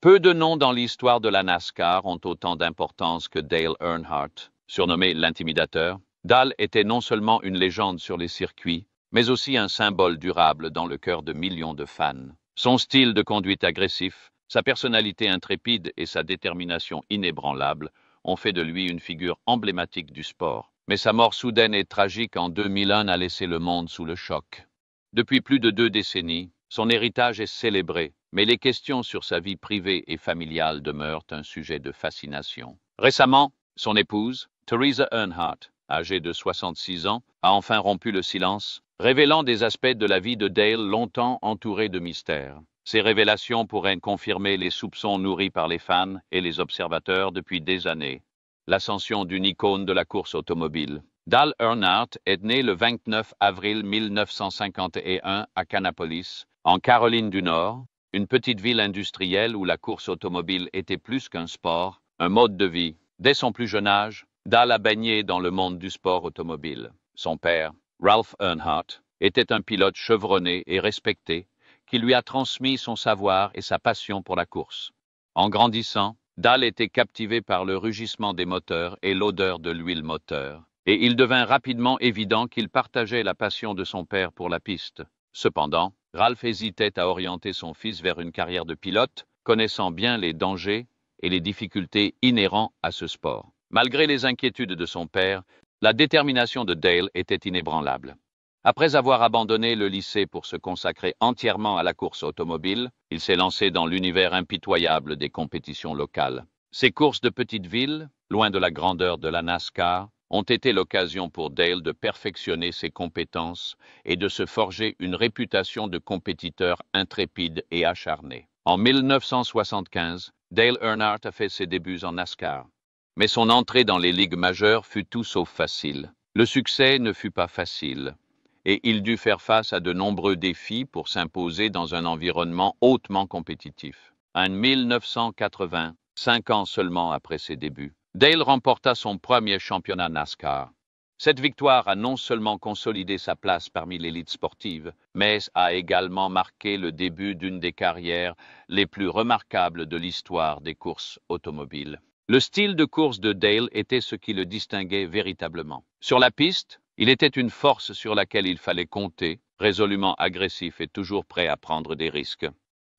Peu de noms dans l'histoire de la NASCAR ont autant d'importance que Dale Earnhardt, surnommé l'Intimidateur. Dale était non seulement une légende sur les circuits, mais aussi un symbole durable dans le cœur de millions de fans. Son style de conduite agressif, sa personnalité intrépide et sa détermination inébranlable ont fait de lui une figure emblématique du sport. Mais sa mort soudaine et tragique en 2001 a laissé le monde sous le choc. Depuis plus de 2 décennies, son héritage est célébré, mais les questions sur sa vie privée et familiale demeurent un sujet de fascination. Récemment, son épouse, Teresa Earnhardt, âgée de 66 ans, a enfin rompu le silence, révélant des aspects de la vie de Dale longtemps entourés de mystères. Ces révélations pourraient confirmer les soupçons nourris par les fans et les observateurs depuis des années. L'ascension d'une icône de la course automobile. Dale Earnhardt est né le 29 avril 1951 à Kannapolis, en Caroline du Nord, une petite ville industrielle où la course automobile était plus qu'un sport, un mode de vie. Dès son plus jeune âge, Dale a baigné dans le monde du sport automobile. Son père, Ralph Earnhardt, était un pilote chevronné et respecté qui lui a transmis son savoir et sa passion pour la course. En grandissant, Dale était captivé par le rugissement des moteurs et l'odeur de l'huile moteur, et il devint rapidement évident qu'il partageait la passion de son père pour la piste. Cependant, Ralph hésitait à orienter son fils vers une carrière de pilote, connaissant bien les dangers et les difficultés inhérents à ce sport. Malgré les inquiétudes de son père, la détermination de Dale était inébranlable. Après avoir abandonné le lycée pour se consacrer entièrement à la course automobile, il s'est lancé dans l'univers impitoyable des compétitions locales. Ces courses de petites villes, loin de la grandeur de la NASCAR, ont été l'occasion pour Dale de perfectionner ses compétences et de se forger une réputation de compétiteur intrépide et acharné. En 1975, Dale Earnhardt a fait ses débuts en NASCAR. Mais son entrée dans les ligues majeures fut tout sauf facile. Le succès ne fut pas facile, et il dut faire face à de nombreux défis pour s'imposer dans un environnement hautement compétitif. En 1980, 5 ans seulement après ses débuts, Dale remporta son premier championnat NASCAR. Cette victoire a non seulement consolidé sa place parmi l'élite sportive, mais a également marqué le début d'une des carrières les plus remarquables de l'histoire des courses automobiles. Le style de course de Dale était ce qui le distinguait véritablement. Sur la piste, il était une force sur laquelle il fallait compter, résolument agressif et toujours prêt à prendre des risques.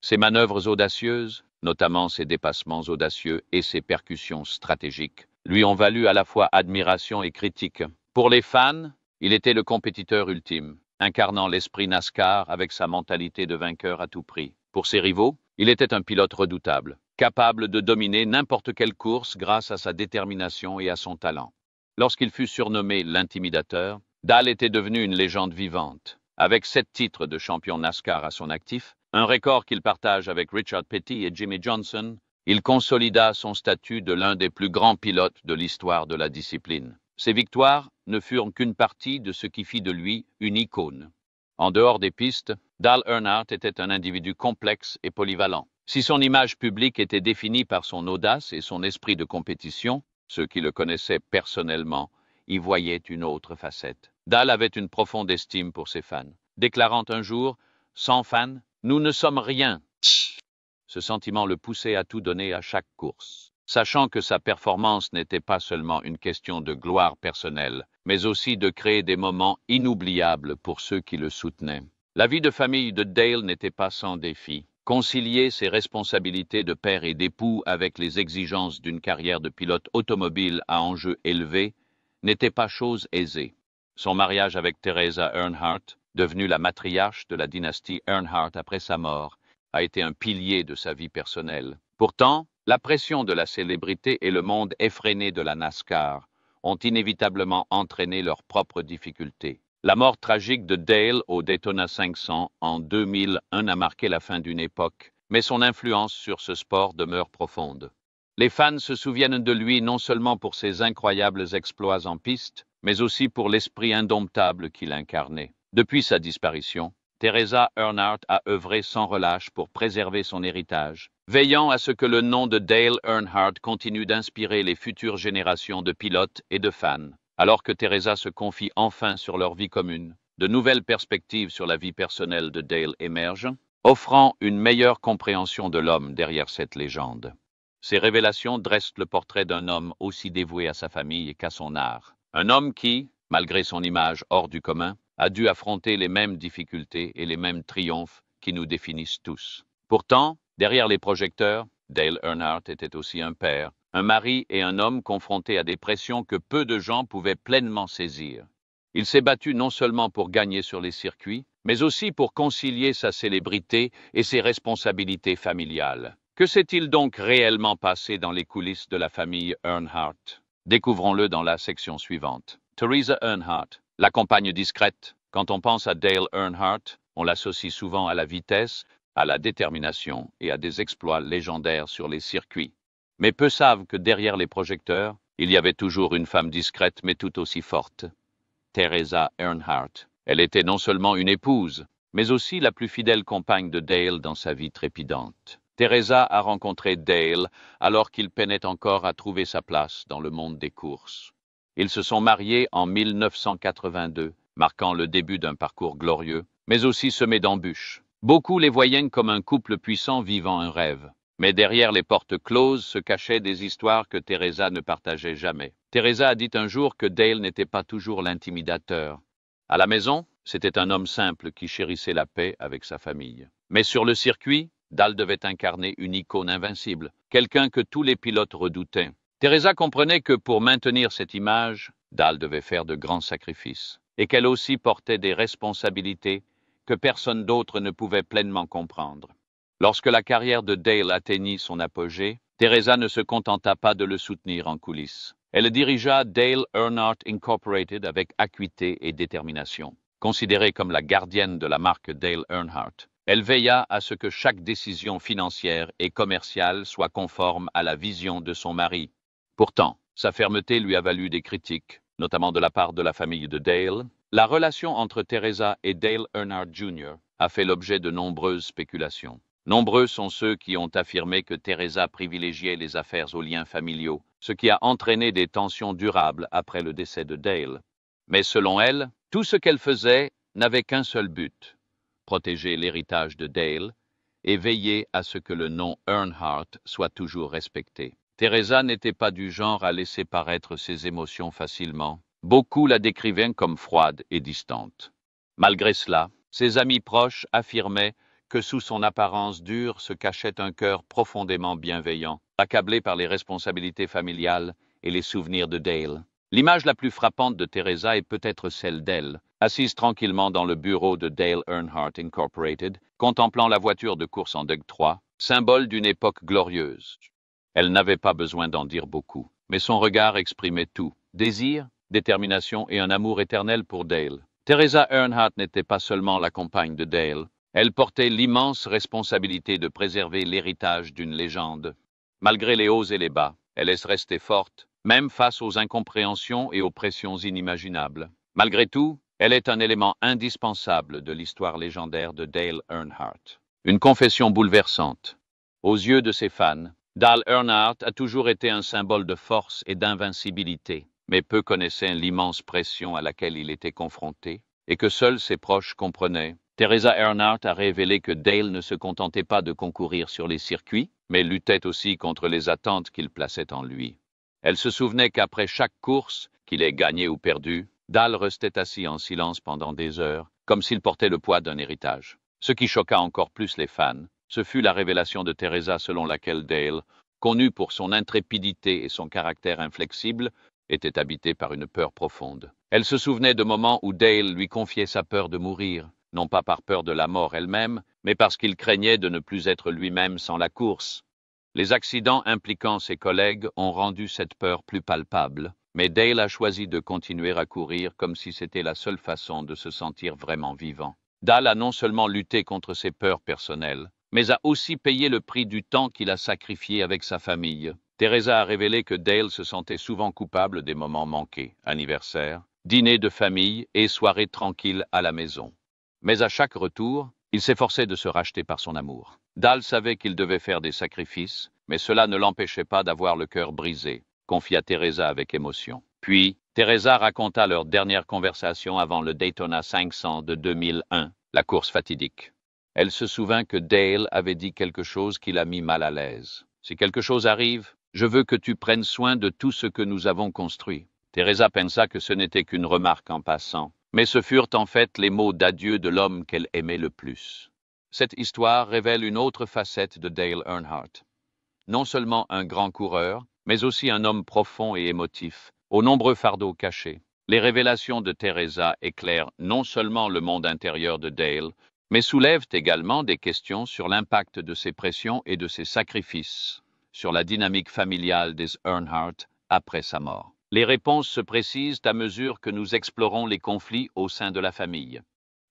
Ses manœuvres audacieuses, notamment ses dépassements audacieux et ses percussions stratégiques, lui ont valu à la fois admiration et critique. Pour les fans, il était le compétiteur ultime, incarnant l'esprit NASCAR avec sa mentalité de vainqueur à tout prix. Pour ses rivaux, il était un pilote redoutable, capable de dominer n'importe quelle course grâce à sa détermination et à son talent. Lorsqu'il fut surnommé l'Intimidateur, Dale était devenu une légende vivante. Avec 7 titres de champion NASCAR à son actif, un record qu'il partage avec Richard Petty et Jimmy Johnson, il consolida son statut de l'un des plus grands pilotes de l'histoire de la discipline. Ses victoires ne furent qu'une partie de ce qui fit de lui une icône. En dehors des pistes, Dale Earnhardt était un individu complexe et polyvalent. Si son image publique était définie par son audace et son esprit de compétition, ceux qui le connaissaient personnellement y voyaient une autre facette. Dale avait une profonde estime pour ses fans, déclarant un jour « Sans fans, nous ne sommes rien ». Ce sentiment le poussait à tout donner à chaque course, sachant que sa performance n'était pas seulement une question de gloire personnelle, mais aussi de créer des moments inoubliables pour ceux qui le soutenaient. La vie de famille de Dale n'était pas sans défi. Concilier ses responsabilités de père et d'époux avec les exigences d'une carrière de pilote automobile à enjeux élevés n'était pas chose aisée. Son mariage avec Teresa Earnhardt, devenue la matriarche de la dynastie Earnhardt après sa mort, a été un pilier de sa vie personnelle. Pourtant, la pression de la célébrité et le monde effréné de la NASCAR ont inévitablement entraîné leurs propres difficultés. La mort tragique de Dale au Daytona 500 en 2001 a marqué la fin d'une époque, mais son influence sur ce sport demeure profonde. Les fans se souviennent de lui non seulement pour ses incroyables exploits en piste, mais aussi pour l'esprit indomptable qu'il incarnait. Depuis sa disparition, Teresa Earnhardt a œuvré sans relâche pour préserver son héritage, veillant à ce que le nom de Dale Earnhardt continue d'inspirer les futures générations de pilotes et de fans. Alors que Teresa se confie enfin sur leur vie commune, de nouvelles perspectives sur la vie personnelle de Dale émergent. offrant une meilleure compréhension de l'homme derrière cette légende. Ces révélations dressent le portrait d'un homme aussi dévoué à sa famille qu'à son art. Un homme qui, malgré son image hors du commun, a dû affronter les mêmes difficultés et les mêmes triomphes qui nous définissent tous. Pourtant, derrière les projecteurs, Dale Earnhardt était aussi un père, un mari et un homme confrontés à des pressions que peu de gens pouvaient pleinement saisir. Il s'est battu non seulement pour gagner sur les circuits, mais aussi pour concilier sa célébrité et ses responsabilités familiales. Que s'est-il donc réellement passé dans les coulisses de la famille Earnhardt? Découvrons-le dans la section suivante. Teresa Earnhardt, la compagne discrète. Quand on pense à Dale Earnhardt, on l'associe souvent à la vitesse, à la détermination et à des exploits légendaires sur les circuits. Mais peu savent que derrière les projecteurs, il y avait toujours une femme discrète mais tout aussi forte. Teresa Earnhardt. Elle était non seulement une épouse, mais aussi la plus fidèle compagne de Dale dans sa vie trépidante. Teresa a rencontré Dale alors qu'il peinait encore à trouver sa place dans le monde des courses. Ils se sont mariés en 1982, marquant le début d'un parcours glorieux, mais aussi semé d'embûches. Beaucoup les voyaient comme un couple puissant vivant un rêve. Mais derrière les portes closes se cachaient des histoires que Teresa ne partageait jamais. Teresa a dit un jour que Dale n'était pas toujours l'intimidateur. À la maison, c'était un homme simple qui chérissait la paix avec sa famille. Mais sur le circuit, Dale devait incarner une icône invincible, quelqu'un que tous les pilotes redoutaient. Teresa comprenait que pour maintenir cette image, Dale devait faire de grands sacrifices, et qu'elle aussi portait des responsabilités que personne d'autre ne pouvait pleinement comprendre. Lorsque la carrière de Dale atteignit son apogée, Teresa ne se contenta pas de le soutenir en coulisses. Elle dirigea Dale Earnhardt Incorporated avec acuité et détermination. Considérée comme la gardienne de la marque Dale Earnhardt, elle veilla à ce que chaque décision financière et commerciale soit conforme à la vision de son mari. Pourtant, sa fermeté lui a valu des critiques, notamment de la part de la famille de Dale. La relation entre Teresa et Dale Earnhardt Jr. a fait l'objet de nombreuses spéculations. Nombreux sont ceux qui ont affirmé que Teresa privilégiait les affaires aux liens familiaux, ce qui a entraîné des tensions durables après le décès de Dale. Mais selon elle, tout ce qu'elle faisait n'avait qu'un seul but: protéger l'héritage de Dale et veiller à ce que le nom Earnhardt soit toujours respecté. Teresa n'était pas du genre à laisser paraître ses émotions facilement. Beaucoup la décrivaient comme froide et distante. Malgré cela, ses amis proches affirmaient que sous son apparence dure se cachait un cœur profondément bienveillant, accablé par les responsabilités familiales et les souvenirs de Dale. L'image la plus frappante de Teresa est peut-être celle d'elle, assise tranquillement dans le bureau de Dale Earnhardt Incorporated, contemplant la voiture de course en Dug 3, symbole d'une époque glorieuse. Elle n'avait pas besoin d'en dire beaucoup, mais son regard exprimait tout: désir, détermination et un amour éternel pour Dale. Teresa Earnhardt n'était pas seulement la compagne de Dale, elle portait l'immense responsabilité de préserver l'héritage d'une légende. Malgré les hauts et les bas, elle est restée forte, même face aux incompréhensions et aux pressions inimaginables. Malgré tout, elle est un élément indispensable de l'histoire légendaire de Dale Earnhardt. Une confession bouleversante. Aux yeux de ses fans, Dale Earnhardt a toujours été un symbole de force et d'invincibilité, mais peu connaissaient l'immense pression à laquelle il était confronté et que seuls ses proches comprenaient. Teresa Earnhardt a révélé que Dale ne se contentait pas de concourir sur les circuits, mais luttait aussi contre les attentes qu'il plaçait en lui. Elle se souvenait qu'après chaque course, qu'il ait gagnée ou perdue, Dale restait assis en silence pendant des heures, comme s'il portait le poids d'un héritage. Ce qui choqua encore plus les fans, ce fut la révélation de Teresa selon laquelle Dale, connu pour son intrépidité et son caractère inflexible, était habité par une peur profonde. Elle se souvenait de moments où Dale lui confiait sa peur de mourir, non pas par peur de la mort elle-même, mais parce qu'il craignait de ne plus être lui-même sans la course. Les accidents impliquant ses collègues ont rendu cette peur plus palpable, mais Dale a choisi de continuer à courir comme si c'était la seule façon de se sentir vraiment vivant. Dale a non seulement lutté contre ses peurs personnelles, mais a aussi payé le prix du temps qu'il a sacrifié avec sa famille. Teresa a révélé que Dale se sentait souvent coupable des moments manqués, anniversaires, dîners de famille et soirées tranquilles à la maison. Mais à chaque retour, il s'efforçait de se racheter par son amour. Dale savait qu'il devait faire des sacrifices, mais cela ne l'empêchait pas d'avoir le cœur brisé, confia Teresa avec émotion. Puis, Teresa raconta leur dernière conversation avant le Daytona 500 de 2001, la course fatidique. Elle se souvint que Dale avait dit quelque chose qui l'a mis mal à l'aise. « Si quelque chose arrive, je veux que tu prennes soin de tout ce que nous avons construit. » Teresa pensa que ce n'était qu'une remarque en passant, mais ce furent en fait les mots d'adieu de l'homme qu'elle aimait le plus. Cette histoire révèle une autre facette de Dale Earnhardt. Non seulement un grand coureur, mais aussi un homme profond et émotif, aux nombreux fardeaux cachés. Les révélations de Teresa éclairent non seulement le monde intérieur de Dale, mais soulèvent également des questions sur l'impact de ses pressions et de ses sacrifices sur la dynamique familiale des Earnhardt après sa mort. Les réponses se précisent à mesure que nous explorons les conflits au sein de la famille.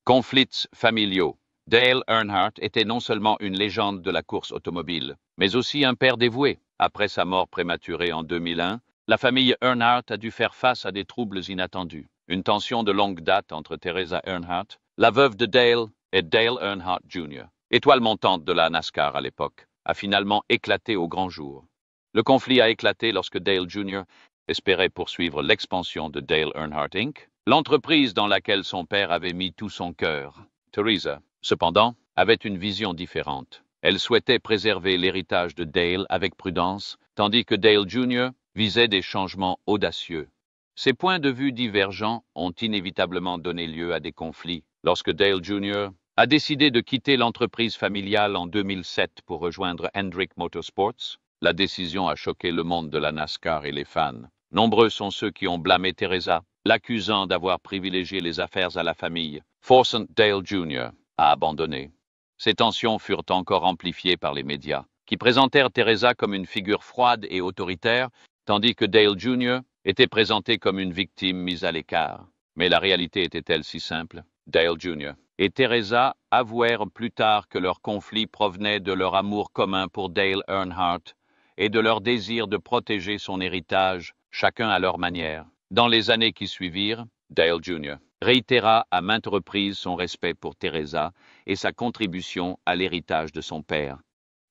Conflits familiaux. Dale Earnhardt était non seulement une légende de la course automobile, mais aussi un père dévoué. Après sa mort prématurée en 2001, la famille Earnhardt a dû faire face à des troubles inattendus. Une tension de longue date entre Teresa Earnhardt, la veuve de Dale, et Dale Earnhardt Jr., étoile montante de la NASCAR à l'époque, a finalement éclaté au grand jour. Le conflit a éclaté lorsque Dale Jr. espérait poursuivre l'expansion de Dale Earnhardt Inc., l'entreprise dans laquelle son père avait mis tout son cœur. Teresa, cependant, avait une vision différente. Elle souhaitait préserver l'héritage de Dale avec prudence, tandis que Dale Jr. visait des changements audacieux. Ces points de vue divergents ont inévitablement donné lieu à des conflits. Lorsque Dale Jr. a décidé de quitter l'entreprise familiale en 2007 pour rejoindre Hendrick Motorsports, la décision a choqué le monde de la NASCAR et les fans. Nombreux sont ceux qui ont blâmé Teresa, l'accusant d'avoir privilégié les affaires à la famille, forçant Dale Jr. à abandonner. Ces tensions furent encore amplifiées par les médias, qui présentèrent Teresa comme une figure froide et autoritaire, tandis que Dale Jr. était présenté comme une victime mise à l'écart. Mais la réalité était-elle si simple? Dale Jr. et Teresa avouèrent plus tard que leur conflit provenait de leur amour commun pour Dale Earnhardt et de leur désir de protéger son héritage, chacun à leur manière. Dans les années qui suivirent, Dale Jr. réitéra à maintes reprises son respect pour Teresa et sa contribution à l'héritage de son père.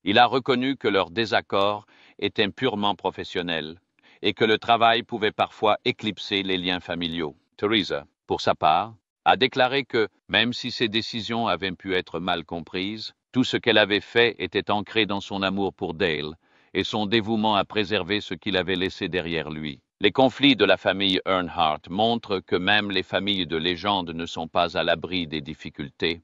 Il a reconnu que leur désaccord était purement professionnel et que le travail pouvait parfois éclipser les liens familiaux. Teresa, pour sa part, a déclaré que, même si ses décisions avaient pu être mal comprises, tout ce qu'elle avait fait était ancré dans son amour pour Dale et son dévouement à préserver ce qu'il avait laissé derrière lui. Les conflits de la famille Earnhardt montrent que même les familles de légende ne sont pas à l'abri des difficultés.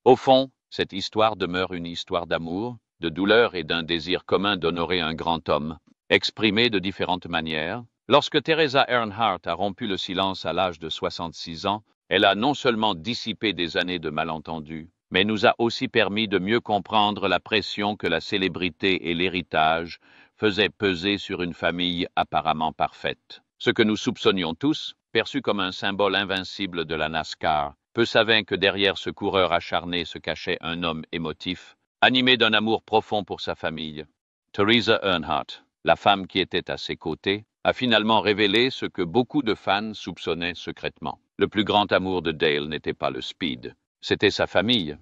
Au fond, cette histoire demeure une histoire d'amour, de douleur et d'un désir commun d'honorer un grand homme, exprimé de différentes manières. Lorsque Teresa Earnhardt a rompu le silence à l'âge de 66 ans, elle a non seulement dissipé des années de malentendus, mais nous a aussi permis de mieux comprendre la pression que la célébrité et l'héritage faisaient peser sur une famille apparemment parfaite. Ce que nous soupçonnions tous, perçu comme un symbole invincible de la NASCAR, peu savaient que derrière ce coureur acharné se cachait un homme émotif, animé d'un amour profond pour sa famille. Teresa Earnhardt, la femme qui était à ses côtés, a finalement révélé ce que beaucoup de fans soupçonnaient secrètement. Le plus grand amour de Dale n'était pas le speed, c'était sa famille.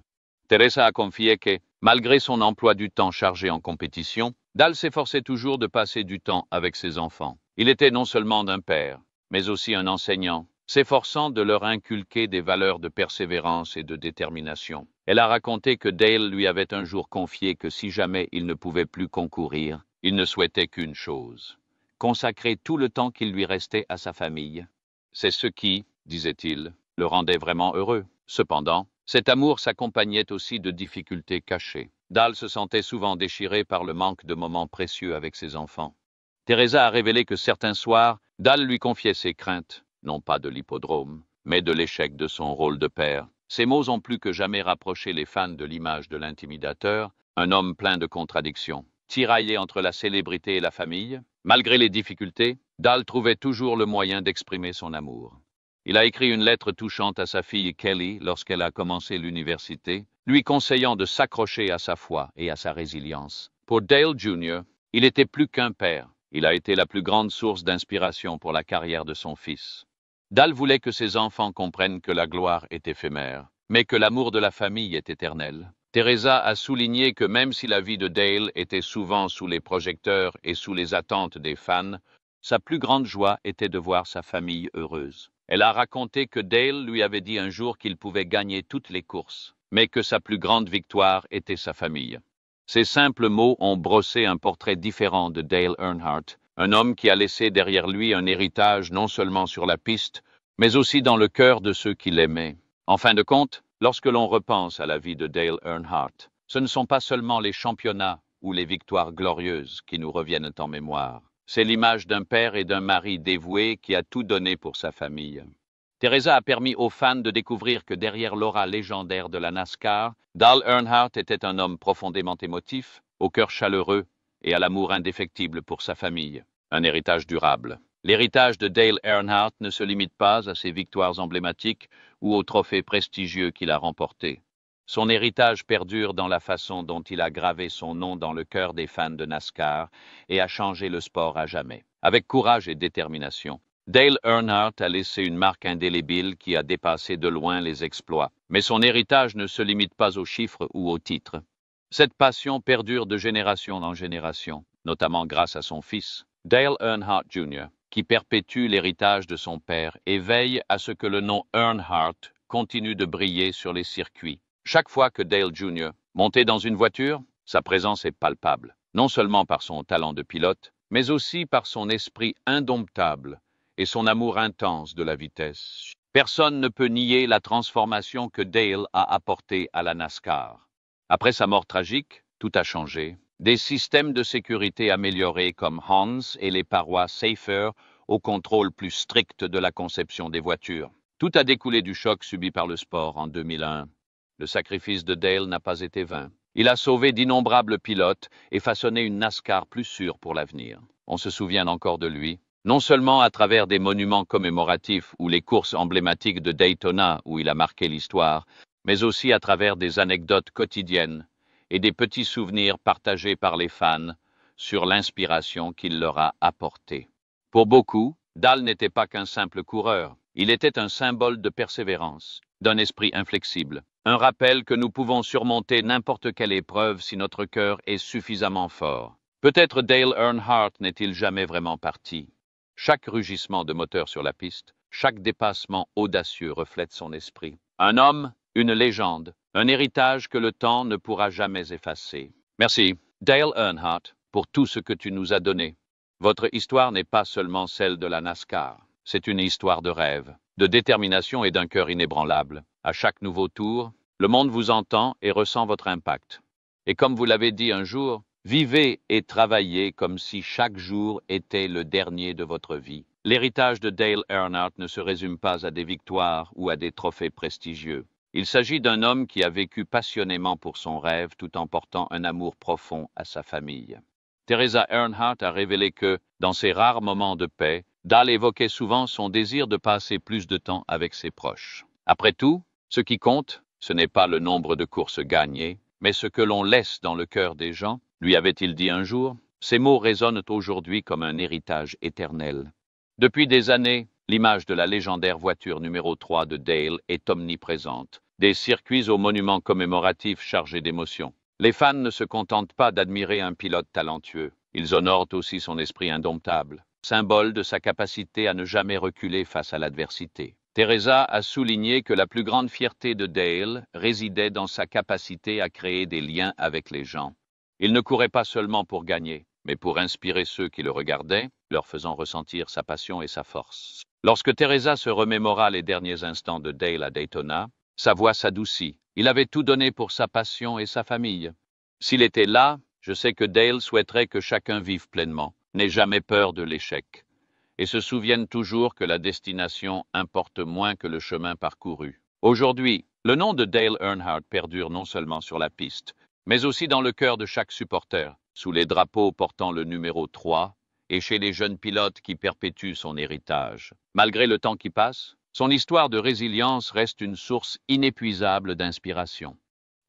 Teresa a confié que, malgré son emploi du temps chargé en compétition, Dale s'efforçait toujours de passer du temps avec ses enfants. Il était non seulement un père, mais aussi un enseignant, s'efforçant de leur inculquer des valeurs de persévérance et de détermination. Elle a raconté que Dale lui avait un jour confié que si jamais il ne pouvait plus concourir, il ne souhaitait qu'une chose: consacrer tout le temps qu'il lui restait à sa famille. C'est ce qui, disait-il, le rendait vraiment heureux. Cependant, cet amour s'accompagnait aussi de difficultés cachées. Dale se sentait souvent déchiré par le manque de moments précieux avec ses enfants. Teresa a révélé que certains soirs, Dale lui confiait ses craintes, non pas de l'hippodrome, mais de l'échec de son rôle de père. Ces mots ont plus que jamais rapproché les fans de l'image de l'intimidateur, un homme plein de contradictions. Tiraillé entre la célébrité et la famille, malgré les difficultés, Dale trouvait toujours le moyen d'exprimer son amour. Il a écrit une lettre touchante à sa fille Kelly lorsqu'elle a commencé l'université, lui conseillant de s'accrocher à sa foi et à sa résilience. Pour Dale Jr., il était plus qu'un père. Il a été la plus grande source d'inspiration pour la carrière de son fils. Dale voulait que ses enfants comprennent que la gloire est éphémère, mais que l'amour de la famille est éternel. Teresa a souligné que même si la vie de Dale était souvent sous les projecteurs et sous les attentes des fans, sa plus grande joie était de voir sa famille heureuse. Elle a raconté que Dale lui avait dit un jour qu'il pouvait gagner toutes les courses, mais que sa plus grande victoire était sa famille. Ces simples mots ont brossé un portrait différent de Dale Earnhardt, un homme qui a laissé derrière lui un héritage non seulement sur la piste, mais aussi dans le cœur de ceux qui l'aimaient. En fin de compte, lorsque l'on repense à la vie de Dale Earnhardt, ce ne sont pas seulement les championnats ou les victoires glorieuses qui nous reviennent en mémoire. C'est l'image d'un père et d'un mari dévoués qui a tout donné pour sa famille. Teresa a permis aux fans de découvrir que derrière l'aura légendaire de la NASCAR, Dale Earnhardt était un homme profondément émotif, au cœur chaleureux et à l'amour indéfectible pour sa famille. Un héritage durable. L'héritage de Dale Earnhardt ne se limite pas à ses victoires emblématiques ou aux trophées prestigieux qu'il a remportés. Son héritage perdure dans la façon dont il a gravé son nom dans le cœur des fans de NASCAR et a changé le sport à jamais. Avec courage et détermination, Dale Earnhardt a laissé une marque indélébile qui a dépassé de loin les exploits. Mais son héritage ne se limite pas aux chiffres ou aux titres. Cette passion perdure de génération en génération, notamment grâce à son fils, Dale Earnhardt Jr., qui perpétue l'héritage de son père et veille à ce que le nom Earnhardt continue de briller sur les circuits. Chaque fois que Dale Jr. montait dans une voiture, sa présence est palpable, non seulement par son talent de pilote, mais aussi par son esprit indomptable et son amour intense de la vitesse. Personne ne peut nier la transformation que Dale a apportée à la NASCAR. Après sa mort tragique, tout a changé. Des systèmes de sécurité améliorés comme Hans et les parois Safer au contrôle plus strict de la conception des voitures. Tout a découlé du choc subi par le sport en 2001. Le sacrifice de Dale n'a pas été vain. Il a sauvé d'innombrables pilotes et façonné une NASCAR plus sûre pour l'avenir. On se souvient encore de lui, non seulement à travers des monuments commémoratifs ou les courses emblématiques de Daytona où il a marqué l'histoire, mais aussi à travers des anecdotes quotidiennes et des petits souvenirs partagés par les fans sur l'inspiration qu'il leur a apportée. Pour beaucoup, Dale n'était pas qu'un simple coureur, il était un symbole de persévérance, d'un esprit inflexible, un rappel que nous pouvons surmonter n'importe quelle épreuve si notre cœur est suffisamment fort. Peut-être Dale Earnhardt n'est-il jamais vraiment parti. Chaque rugissement de moteur sur la piste, chaque dépassement audacieux reflète son esprit. Un homme, une légende, un héritage que le temps ne pourra jamais effacer. Merci, Dale Earnhardt, pour tout ce que tu nous as donné. Votre histoire n'est pas seulement celle de la NASCAR. C'est une histoire de rêve, de détermination et d'un cœur inébranlable. À chaque nouveau tour, le monde vous entend et ressent votre impact. Et comme vous l'avez dit un jour, vivez et travaillez comme si chaque jour était le dernier de votre vie. L'héritage de Dale Earnhardt ne se résume pas à des victoires ou à des trophées prestigieux. Il s'agit d'un homme qui a vécu passionnément pour son rêve tout en portant un amour profond à sa famille. Teresa Earnhardt a révélé que, dans ses rares moments de paix, Dale évoquait souvent son désir de passer plus de temps avec ses proches. Après tout, ce qui compte, ce n'est pas le nombre de courses gagnées, mais ce que l'on laisse dans le cœur des gens, lui avait-il dit un jour. Ces mots résonnent aujourd'hui comme un héritage éternel. Depuis des années, l'image de la légendaire voiture numéro 3 de Dale est omniprésente. Des circuits aux monuments commémoratifs chargés d'émotions. Les fans ne se contentent pas d'admirer un pilote talentueux. Ils honorent aussi son esprit indomptable, symbole de sa capacité à ne jamais reculer face à l'adversité. Teresa a souligné que la plus grande fierté de Dale résidait dans sa capacité à créer des liens avec les gens. Il ne courait pas seulement pour gagner, mais pour inspirer ceux qui le regardaient, leur faisant ressentir sa passion et sa force. Lorsque Teresa se remémora les derniers instants de Dale à Daytona, sa voix s'adoucit. Il avait tout donné pour sa passion et sa famille. S'il était là, je sais que Dale souhaiterait que chacun vive pleinement, n'ait jamais peur de l'échec, et se souvienne toujours que la destination importe moins que le chemin parcouru. Aujourd'hui, le nom de Dale Earnhardt perdure non seulement sur la piste, mais aussi dans le cœur de chaque supporter, sous les drapeaux portant le numéro 3, et chez les jeunes pilotes qui perpétuent son héritage. Malgré le temps qui passe, son histoire de résilience reste une source inépuisable d'inspiration.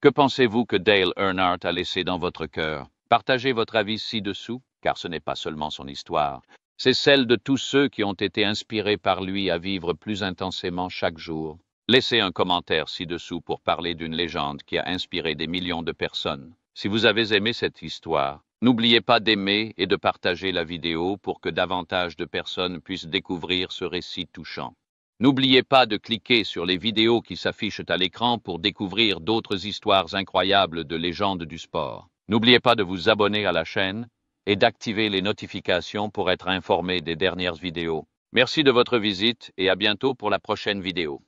Que pensez-vous que Dale Earnhardt a laissé dans votre cœur? Partagez votre avis ci-dessous, car ce n'est pas seulement son histoire, c'est celle de tous ceux qui ont été inspirés par lui à vivre plus intensément chaque jour. Laissez un commentaire ci-dessous pour parler d'une légende qui a inspiré des millions de personnes. Si vous avez aimé cette histoire, n'oubliez pas d'aimer et de partager la vidéo pour que davantage de personnes puissent découvrir ce récit touchant. N'oubliez pas de cliquer sur les vidéos qui s'affichent à l'écran pour découvrir d'autres histoires incroyables de légendes du sport. N'oubliez pas de vous abonner à la chaîne et d'activer les notifications pour être informé des dernières vidéos. Merci de votre visite et à bientôt pour la prochaine vidéo.